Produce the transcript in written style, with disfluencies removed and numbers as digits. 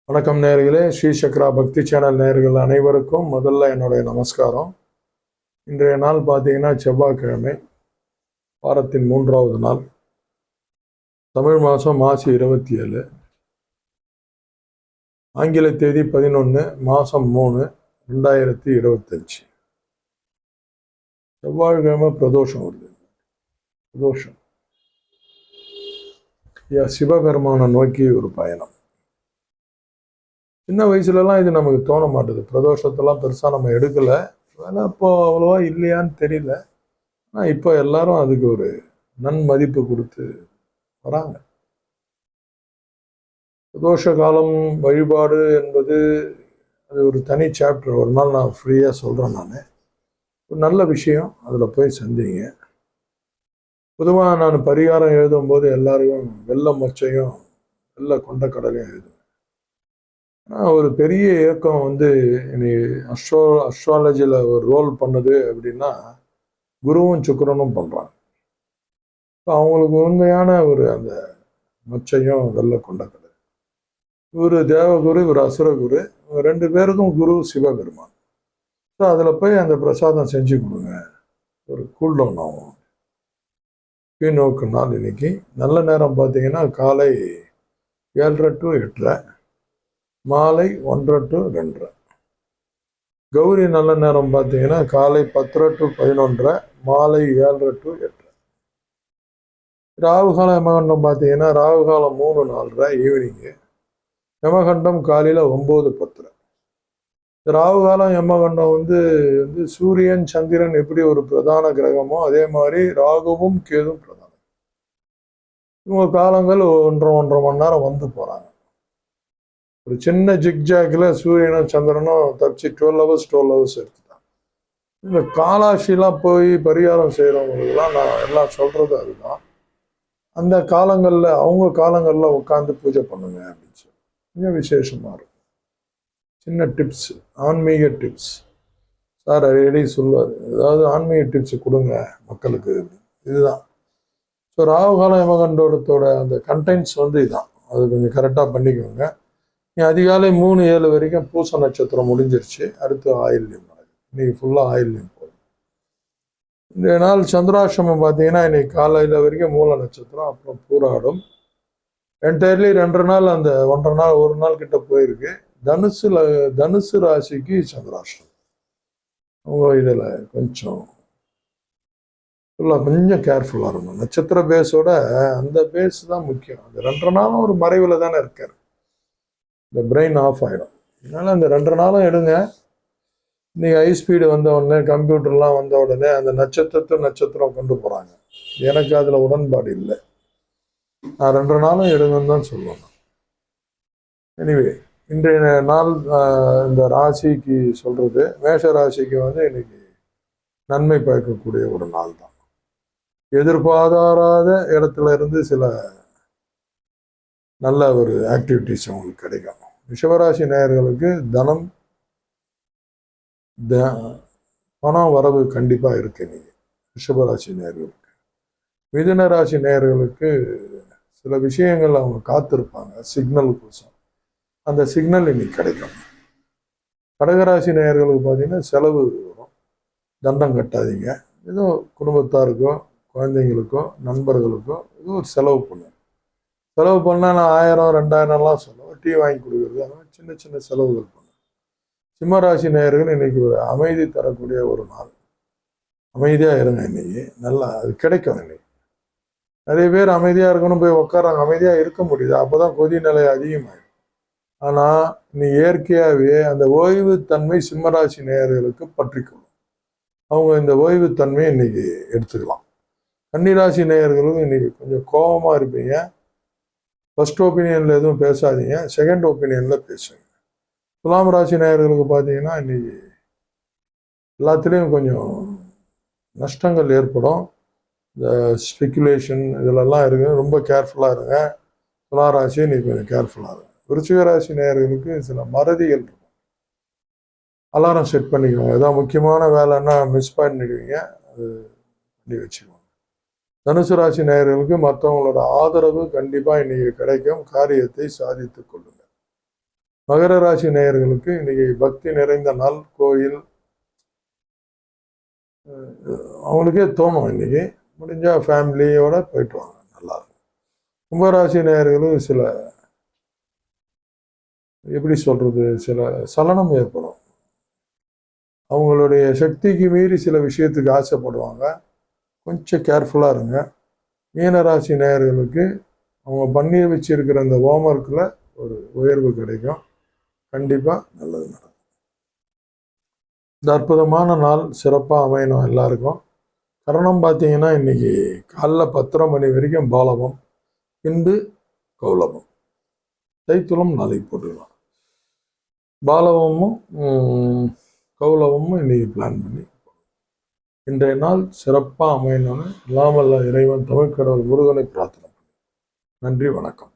வணக்கம் நேயர்களே, ஸ்ரீ சக்ரா பக்தி சேனல் நேயர்கள் அனைவருக்கும் முதல்ல என்னுடைய நமஸ்காரம். இன்றைய நாள் பார்த்தீங்கன்னா செவ்வாய்க்கிழமை, வாரத்தின் 3வது நாள், தமிழ் மாதம் மாசி 27, ஆங்கில தேதி 11, மாதம் 3, 2025. செவ்வாய்க்கிழமை பிரதோஷம் வருது. பிரதோஷம் சிவபெருமானை நோக்கி ஒரு பயணம். சின்ன வயசுலலாம் இது நமக்கு தோண மாட்டுது. பிரதோஷத்தெல்லாம் பெருசாக நம்ம எடுக்கலை, வேலை இப்போ அவ்வளோவா இல்லையான்னு தெரியல. ஆனால் இப்போ எல்லாரும் அதுக்கு ஒரு நன்மதிப்பு கொடுத்து வராங்க. பிரதோஷ காலம் வழிபாடு என்பது அது ஒரு தனி சாப்டர். ஒரு நாள் நான் ஃப்ரீயாக சொல்கிறேன். நான் ஒரு நல்ல விஷயம், அதில் போய் சந்திங்க. பொதுவாக நான் பரிகாரம் எழுதும்போது எல்லாரையும் வெள்ளை மொச்சையும் வெள்ளை கொண்டக்கடலையும் எழுதுவேன். ஒரு பெரிய இயக்கம் அஸ்ட்ராலஜியில் ஒரு ரோல் பண்ணுது அப்படின்னா குருவும் சுக்கிரனும் பண்ணுறாங்க. இப்போ அவங்களுக்கு உண்மையான அந்த மொச்சையும் வெள்ளை கொண்டக்கடலை. இவர் தேவகுரு, இவர் அசுரகுரு, இவங்க 2 பேருக்கும் குரு சிவபெருமான். ஸோ அதில் போய் அந்த பிரசாதம் செஞ்சு கொடுங்க. ஒரு கூல்டவுன் ஆகும். நோக்கு நாள் இன்னைக்கு நல்ல நேரம் பார்த்தீங்கன்னா காலை 7:30 to 8:30, மாலை 1:30 to 2:30. கௌரி நல்ல நேரம் பார்த்தீங்கன்னா காலை 10:30 to 11:30, மாலை 7:30 to 8:30. ராகுகாலம் யமகண்டம் பார்த்தீங்கன்னா ராகுகாலம் 3:04 ஈவினிங்கு, யமகண்டம் காலையில் 9:10. ராகுகாலம் யமகண்டம் வந்து சூரியன் சந்திரன் எப்படி ஒரு பிரதான கிரகமோ அதே மாதிரி ராகுவும் கேதும் பிரதானம். இவங்க காலங்கள் 1.5 மணி நேரம் வந்து போகிறாங்க. ஒரு சின்ன ஜிக்ஜாக்கில் சூரியனும் சந்திரனும் தப்பிச்சு 12 hours எடுத்துட்டாங்க. இந்த காலாட்சிலாம் போய் பரிகாரம் செய்கிறவங்களுக்குலாம் நான் எல்லாம் சொல்கிறது அதுதான். அந்த காலங்களில் அவங்க காலங்களில் உட்காந்து பூஜை பண்ணுங்க அப்படின்னு சொல்லி கொஞ்சம் விசேஷமாக இருக்கும். சின்ன டிப்ஸ், ஆன்மீக டிப்ஸ் சார் அடிக்கடி சொல்லுவார். ஏதாவது ஆன்மீக டிப்ஸ் கொடுங்க மக்களுக்கு, இதுதான். ஸோ ராகுகாலம் யமகண்டோடத்தோட அந்த கண்டென்ட்ஸ் இதுதான். அது கொஞ்சம் கரெக்டாக பண்ணிக்கோங்க. அதிகாலை 3:07 வரைக்கும் பூச நட்சத்திரம் முடிஞ்சிருச்சு. அடுத்து ஆயில்யம் நடக்குது. இன்னைக்கு ஃபுல்லாக ஆயில்யம் போகுது. இந்த நாள் சந்திராசிரமம் பார்த்தீங்கன்னா இன்னைக்கு காலையில் வரைக்கும் மூல நட்சத்திரம், அப்புறம் பூராடும். என்டையர்லி 2 நாள், அந்த 1.5 நாள் 1 நாள் கிட்ட போயிருக்கு. தனுசு ராசிக்கு சந்திராசிரமம். அவங்க இதில் கொஞ்சம் கேர்ஃபுல்லாக இருக்கணும். நட்சத்திர பேஸோட அந்த பேஸ் தான் முக்கியம். அந்த 2 நாளும் ஒரு மறைவில் தானே இருக்காரு. இந்த பிரெயின் ஆஃப் ஆகிடும். அதனால் அந்த 2 நாளும் எடுங்க. இன்னைக்கு ஹை ஸ்பீடு வந்த உடனே, கம்ப்யூட்டர்லாம் வந்த உடனே அந்த நட்சத்திரம் கொண்டு போகிறாங்க. எனக்கு அதில் உடன்பாடு இல்லை. நான் 2 நாளும் எடுங்கன்னு தான் சொல்லுவேன். எனிவே, இன்றைய நாள் இந்த ராசிக்கு சொல்கிறது, மேஷ ராசிக்கு இன்னைக்கு நன்மை பயக்கக்கூடிய ஒரு நாள் தான். எதிர்பாராத இடத்துல இருந்து சில நல்ல ஒரு ஆக்டிவிட்டிஸ் அவங்களுக்கு கிடைக்கும். ரிஷபராசி நேயர்களுக்கு பணம் வரவு கண்டிப்பாக இருக்கு இன்னைக்கு ரிஷபராசி நேயர்களுக்கு. மிதுன ராசி நேயர்களுக்கு சில விஷயங்கள் அவங்க காத்திருப்பாங்க சிக்னல் கோசம். அந்த சிக்னல் இன்னைக்கு கிடைக்கும். கடகராசி நேயர்களுக்கு பார்த்தீங்கன்னா செலவு வரும். தண்டம் கட்டாதீங்க. ஏதோ குடும்பத்தாருக்கோ குழந்தைங்களுக்கோ நண்பர்களுக்கோ ஏதோ ஒரு செலவு பண்ணுங்க. செலவு பண்ணால் நான் 1000 2000லாம் சொல்லுவேன். டீ வாங்கி கொடுக்குறது, அந்த மாதிரி சின்ன சின்ன செலவுகள் பண்ணுவேன். சிம்மராசி நேயர்கள் இன்னைக்கு ஒரு அமைதி தரக்கூடிய ஒரு நாள். அமைதியாக இருங்க. இன்னைக்கு நல்லா அது கிடைக்கும். இன்னைக்கு நிறைய பேர் அமைதியாக இருக்கணும் போய் உட்காராங்க. அமைதியாக இருக்க முடியுது, அப்போ தான் கொதி நிலை அதிகமாகிடும். ஆனால் இன்னைக்கு இயற்கையாகவே அந்த ஓய்வுத்தன்மை சிம்மராசி நேயர்களுக்கு பற்றிக்கொள்ளும். அவங்க இந்த ஓய்வுத்தன்மையை இன்னைக்கு எடுத்துக்கலாம். கன்னிராசி நேயர்களும் இன்னைக்கு கொஞ்சம் கோபமாக இருப்பீங்க. ஃபர்ஸ்ட் ஒப்பீனியனில் எதுவும் பேசாதீங்க, செகண்ட் ஒப்பீனியனில் பேசுங்க. துலாம் ராசி நேயர்களுக்கு பார்த்தீங்கன்னா இன்னைக்கு எல்லாத்துலேயும் கொஞ்சம் நஷ்டங்கள் ஏற்படும். இந்த ஸ்பெக்குலேஷன் இதிலெல்லாம் இருக்கு, ரொம்ப கேர்ஃபுல்லாக இருங்க. துலா ராசி இன்னைக்கு கொஞ்சம் கேர்ஃபுல்லாக இருங்க. விருச்சிக ராசி நேயர்களுக்கு சில மறதிகள் இருக்கும். அலாரம் செட் பண்ணிக்கோங்க. ஏதாவது முக்கியமான வேலைன்னா மிஸ் பண்ணிடுவீங்க, அது பண்ணி வச்சுக்கோங்க. தனுசு ராசி நேயர்களுக்கு மற்றவங்களோட ஆதரவு கண்டிப்பாக இன்னைக்கு கிடைக்கும். காரியத்தை சாதித்து கொள்ளுங்கள். மகர ராசி நேயர்களுக்கு இன்னைக்கு பக்தி நிறைந்த நாள். கோயில் அவங்களுக்கே தோணும், இன்னைக்கு முடிஞ்சா ஃபேமிலியோட போயிட்டு வாங்க, நல்லா இருக்கும். கும்பராசி நேயர்களும் சில எப்படி சொல்றது, சில சலனம் ஏற்படும். அவங்களுடைய சக்திக்கு மீறி சில விஷயத்துக்கு ஆசைப்படுவாங்க. கொஞ்சம் கேர்ஃபுல்லாக இருங்க. மீனராசி நேயர்களுக்கு அவங்க பண்ணி வச்சிருக்கிற அந்த ஹோம்ஒர்க்கில் ஒரு உயர்வு கிடைக்கும். கண்டிப்பாக நல்லது நடக்கும். இந்த அற்புதமான நாள் சிறப்பாக அமையணும் எல்லாருக்கும். கரணம் பார்த்தீங்கன்னா இன்னைக்கு காலைல 10:30 மணி வரைக்கும் பாலவம், பின்பு கௌலவம். தைத்துளம் நாளைக்கு போட்டுக்கலாம். பாலவமும் கௌலவமும் இன்னைக்கு பிளான் பண்ணி இன்றைய நாள் சிறப்பாக அமையணும்னு எல்லாம் வல்ல இறைவன் தமிழ் கடவுள் முருகனை பிரார்த்தனை. நன்றி, வணக்கம்.